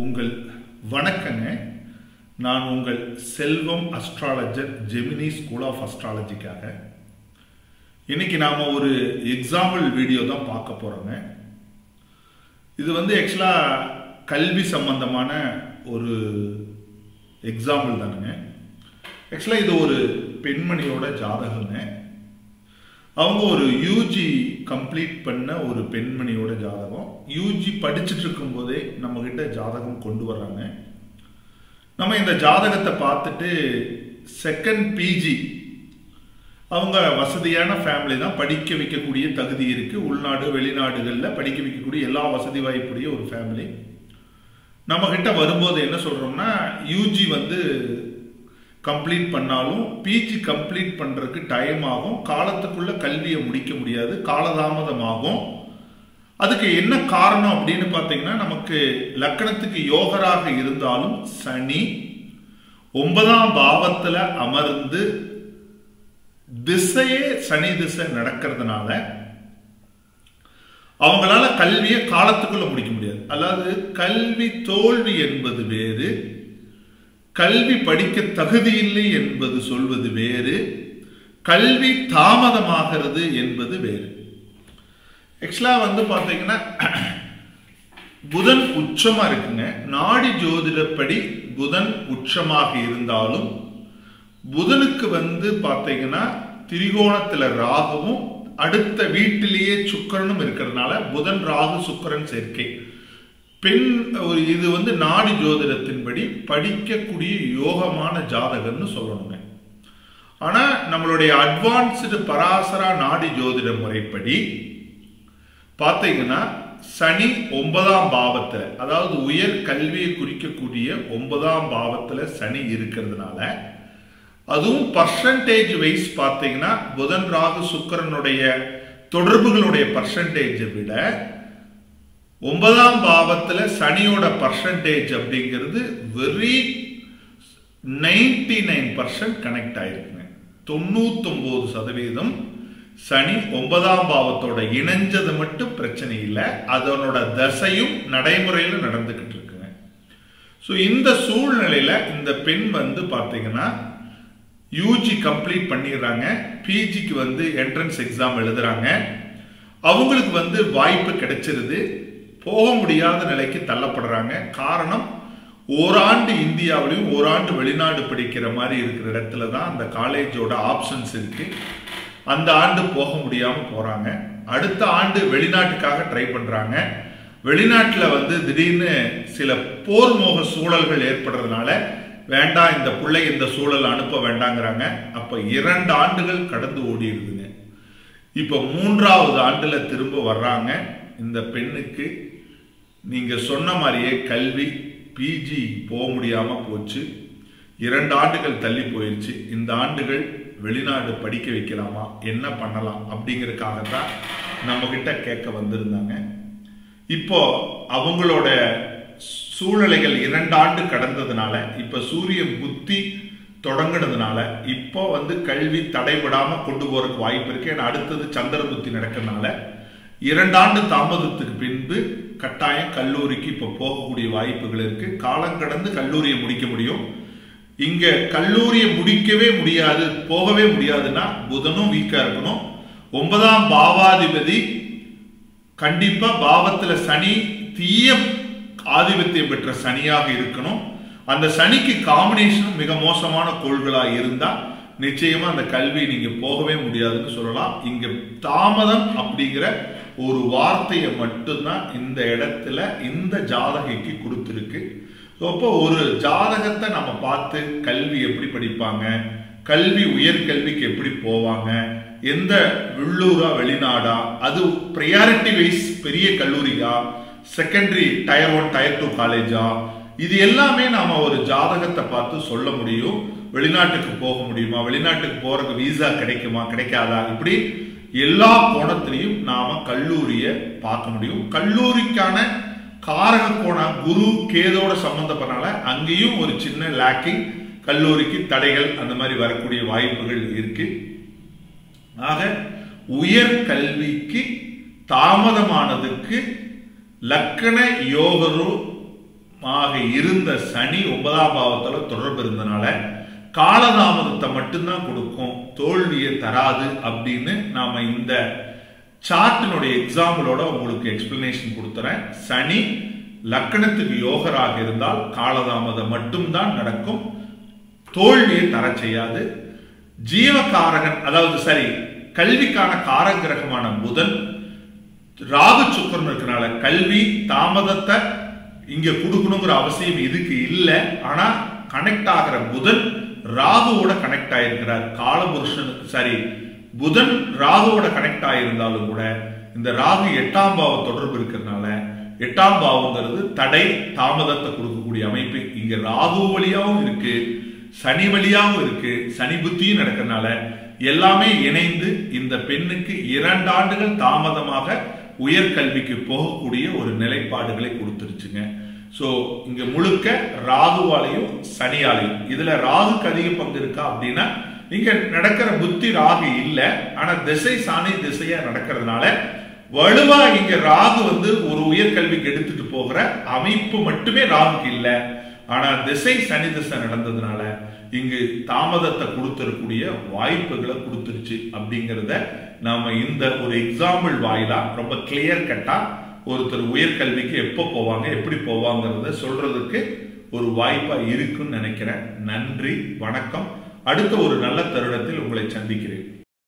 உங்கள் வணக்கங்க. நான் உங்கள் செல்வம் அஸ்ட்ராலஜர், ஜெமினி ஸ்கூல் ஆஃப் அஸ்ட்ராலஜிக்காக இன்னைக்கு நாம ஒரு எக்ஸாம்பிள் வீடியோ தான் பார்க்க போறோங்க. இது ஆக்சுவலா கல்வி சம்பந்தமான ஒரு எக்ஸாம்பிள் தானுங்க. ஆக்சுவலா இது ஒரு பெண்மணியோட ஜாதகங்க. அவங்க ஒரு யூஜி கம்ப்ளீட் பண்ண ஒரு பெண்மணியோட ஜாதகம். யூஜி படிச்சுட்டு இருக்கும் போதே நம்ம கிட்ட ஜாதகம் கொண்டு வர்றாங்க. நம்ம இந்த ஜாதகத்தை பார்த்துட்டு செகண்ட் பிஜி, அவங்க வசதியான ஃபேமிலி தான், படிக்க வைக்கக்கூடிய தகுதி இருக்கு, உள்நாடு வெளிநாடுகளில் படிக்க வைக்கக்கூடிய எல்லா வசதி வாய்ப்புடைய ஒரு ஃபேமிலி. நம்ம கிட்ட வரும்போது என்ன சொல்றோம்னா, யூஜி கம்ப்ளீட் பண்ணாலும் பிஜி கம்ப்ளீட் பண்றதுக்கு டைம் ஆகும், காலத்துக்குள்ள கல்வியை முடிக்க முடியாது, காலதாமதமாகும். அதுக்கு என்ன காரணம் அப்படின்னு பார்த்தீங்கன்னா, நமக்கு லக்கணத்துக்கு யோகராக இருந்தாலும் சனி 9ஆம் பாவத்துல அமர்ந்து திசையே சனி திசை நடக்கிறதுனால அவங்களால கல்வியை காலத்துக்குள்ள முடிக்க முடியாது. அதாவது கல்வி தோல்வி என்பது வேறு, கல்வி படிக்க தகுதி இல்லை என்பது சொல்வது வேறு, கல்வி தாமதமாகிறது என்பது வேறு. ஆக்சுவலா பாத்தீங்கன்னா புதன் உச்சமா இருக்குங்க. நாடி ஜோதிடப்படி புதன் உச்சமாக இருந்தாலும் புதனுக்கு பாத்தீங்கன்னா திரிகோணத்துல ராகுவும் அடுத்த வீட்டிலேயே சுக்கிரனும் இருக்கிறதுனால புதன் ராகு சுக்கிரன் சேர்க்கை பெண் இது நாடி ஜோதிடத்தின்படி படிக்கக்கூடிய யோகமான ஜாதகம்னு சொல்லணுங்க. ஆனா நம்மளுடைய அட்வான்ஸ்டு பராசரா நாடி ஜோதிட முறைப்படி பாத்தீங்கன்னா சனி 9ஆம் பாவத்துல, அதாவது உயர் கல்வியை குறிக்கக்கூடிய 9ஆம் பாவத்துல சனி இருக்கிறதுனால, அதுவும் பர்சன்டேஜ் வைஸ் பாத்தீங்கன்னா புதன் ராகு சுக்கிரனுடைய தொடர்புகளுடைய பர்சன்டேஜை விட 9ஆம் பாவத்துல சனியோட பர்சன்டேஜ் அப்படிங்கிறது வெரி 99% கனெக்ட் ஆயிருக்குங்க. 99% சனி 9ஆம் பாவத்தோட இணைஞ்சது மட்டும் பிரச்சனை இல்லை, அதனோட தசையும் நடைமுறையில நடந்துகிட்டு இருக்குங்க. ஸோ இந்த சூழ்நிலையில இந்த பெண் பாத்தீங்கன்னா யூஜி கம்ப்ளீட் பண்ணிடுறாங்க, பிஜிக்கு என்ட்ரன்ஸ் எக்ஸாம் எழுதுறாங்க. அவங்களுக்கு வாய்ப்பு கிடைச்சிருது, போக முடியாத நிலைக்கு தள்ளப்படுறாங்க. காரணம், ஓராண்டு இந்தியாவிலையும் ஓராண்டு வெளிநாடு படிக்கிற மாதிரி இருக்கிற இடத்துல தான் அந்த காலேஜோட ஆப்ஷன்ஸ் இருக்கு. அந்த ஆண்டு போக முடியாம போறாங்க. அடுத்த ஆண்டு வெளிநாட்டுக்காக ட்ரை பண்றாங்க. வெளிநாட்டுல திடீர்னு சில போர்மோக சூழல்கள் ஏற்படுறதுனால வேண்டாம், இந்த பிள்ளை இந்த சூழல் அனுப்ப வேண்டாங்கிறாங்க. அப்ப 2 ஆண்டுகள் கடந்து ஓடிடுதுங்க. இப்ப 3ஆவது ஆண்டுல திரும்ப வர்றாங்க. இந்த பெண்ணுக்கு நீங்க சொன்ன மாதிரியே கல்வி பிஜி போக முடியாம போச்சு, 2 ஆண்டுகள் தள்ளி போயிடுச்சு. இந்த ஆண்டுகள் வெளிநாடு படிக்க வைக்கலாமா, என்ன பண்ணலாம் அப்படிங்கறதுக்காகத்தான் நம்ம கிட்ட கேட்க வந்திருந்தாங்க. இப்போ அவங்களோட சூழ்நிலைகள் 2 ஆண்டு கடந்ததுனால, இப்ப சூரிய புத்தி தொடங்கினதுனால இப்போ கல்வி தடைபடாம கொண்டு போறதுக்கு வாய்ப்பு இருக்கு. ஏன்னா அடுத்தது சந்திர புத்தி நடக்கிறதுனால 2 ஆண்டு தாமதத்துக்கு பின்பு கட்டாயம் கல்லூரிக்கு இப்ப போகக்கூடிய வாய்ப்புகள் இருக்கு. காலம் கடந்து கல்லூரியை முடிக்க முடியும். இங்க கல்லூரியை முடிக்கவே முடியாது, போகவே முடியாதுன்னா புதனும் வீக்கா இருக்கணும். 9ஆம் பாவாதிபதி கண்டிப்பா பாவத்துல சனி தீய ஆதிபத்தியம் பெற்ற சனியாக இருக்கணும். அந்த சனிக்கு காம்பினேஷன் மிக மோசமான கோள்களா இருந்தா நிச்சயமா அந்த கல்வி நீங்க போகவே முடியாதுன்னு சொல்லலாம். இங்க தாமதம் அப்படிங்கிற ஒரு வார்த்தையை மட்டும்தான் இந்த இடத்துல இந்த ஜாதகைக்கு கொடுத்திருக்கு. அப்போ ஒரு ஜாதகத்தை நம்ம பார்த்து கல்வி எப்படி படிப்பாங்க, கல்வி உயர்கல்விக்கு எப்படி போவாங்க, எந்த உள்ளூரா வெளிநாடா, அது பிரையாரிட்டி வைஸ் பெரிய கல்லூரியா, செகண்டரி டயர் 1 டயர் 2 காலேஜா, இது எல்லாமே நாம ஒரு ஜாதகத்தை பார்த்து சொல்ல முடியும். வெளிநாட்டுக்கு போக முடியுமா, வெளிநாட்டுக்கு போறதுக்கு விசா கிடைக்குமா கிடைக்காதா, இப்படி எல்லா கோணத்திலையும் நாம கல்லூரிய பார்க்க முடியும். கல்லூரிக்கான காரக கோணம் குரு கேதோட சம்பந்தப்பட்டனால அங்கேயும் ஒரு சின்ன லேக்கிங், கல்லூரிக்கு தடைகள் அந்த மாதிரி வரக்கூடிய வாய்ப்புகள் இருக்கு. ஆக உயர் கல்விக்கு தாமதமானதுக்கு லக்கண யோகரு இருந்த சனி 9ஆம் பாவத்துல தொடர்பு இருந்தனால காலதாமதத்தை மட்டும்தான் கொடுக்கும், தோல்வியை தராது அப்படின்னு நாம இந்த சார்ட்டினுடைய எக்ஸாம்பிளோட உங்களுக்கு எக்ஸ்பிளனேஷன் கொடுத்துறேன். சனி லக்னத்துக்கு யோகராக இருந்தால் காலதாமதம் மட்டும்தான் நடக்கும், தோல்வியை தர செய்யாது. ஜீவகாரகன், அதாவது சரி, கல்விக்கான காரகிரகமான புதன் ராகு சுக்கிரன் இருக்கனால கல்வி தாமதத்தை இங்க கொடுக்கணுங்கிற அவசியம் இதுக்கு இல்லை. ஆனா கனெக்ட் ஆகிற புதன் ராகுவோட கனெக்ட் ஆயிருக்கிறார். காலபுருஷனுக்கு சரி, புதன் ராகுவோட கனெக்ட் ஆயிருந்தாலும் கூட இந்த ராகு 8ஆம் பாவ தொடர்பு இருக்கிறதுனால 8ஆம் பாவங்கிறது தடை தாமதத்தை கொடுக்கக்கூடிய அமைப்பு இங்க ராகு வழியாவும் இருக்கு, சனி வழியாவும் இருக்கு. சனி புத்தியும் நடக்கிறதுனால எல்லாமே இணைந்து இந்த பெண்ணுக்கு 2 ஆண்டுகள் தாமதமாக உயர்கல்விக்கு போகக்கூடிய ஒரு நிலைப்பாடுகளை கொடுத்துருச்சுங்க. சோ இங்க முழுக்க ராகுவாலையும் சனியாலையும், இதுல ராகுக்கு அதிக பங்கு இருக்கா அப்படின்னா இங்க நடக்கிற புத்தி ராகு இல்ல, ஆனா திசை சாணி திசையா நடக்கிறதுனால வலுவா இங்க ராகு ஒரு உயர்கல்விக்கு எடுத்துட்டு போகிற அமைப்பு மட்டுமே ராகுக்கு இல்ல. ஆனா திசை சனி திசை நடந்ததுனால இங்கு தாமதத்தை கொடுத்திருக்கூடிய வாய்ப்புகளை கொடுத்துருச்சு அப்படிங்கிறத நாம இந்த ஒரு எக்ஸாம்பிள் வாயிலா ரொம்ப கிளியர் கட்டா ஒருத்தர் உயர்கல்விக்கு எப்போ போவாங்க, எப்படி போவாங்கிறத சொல்றதுக்கு ஒரு வாய்ப்பா இருக்குன்னு நினைக்கிறேன். நன்றி, வணக்கம். அடுத்த ஒரு நல்ல தருணத்தில் உங்களை சந்திக்கிறேன்.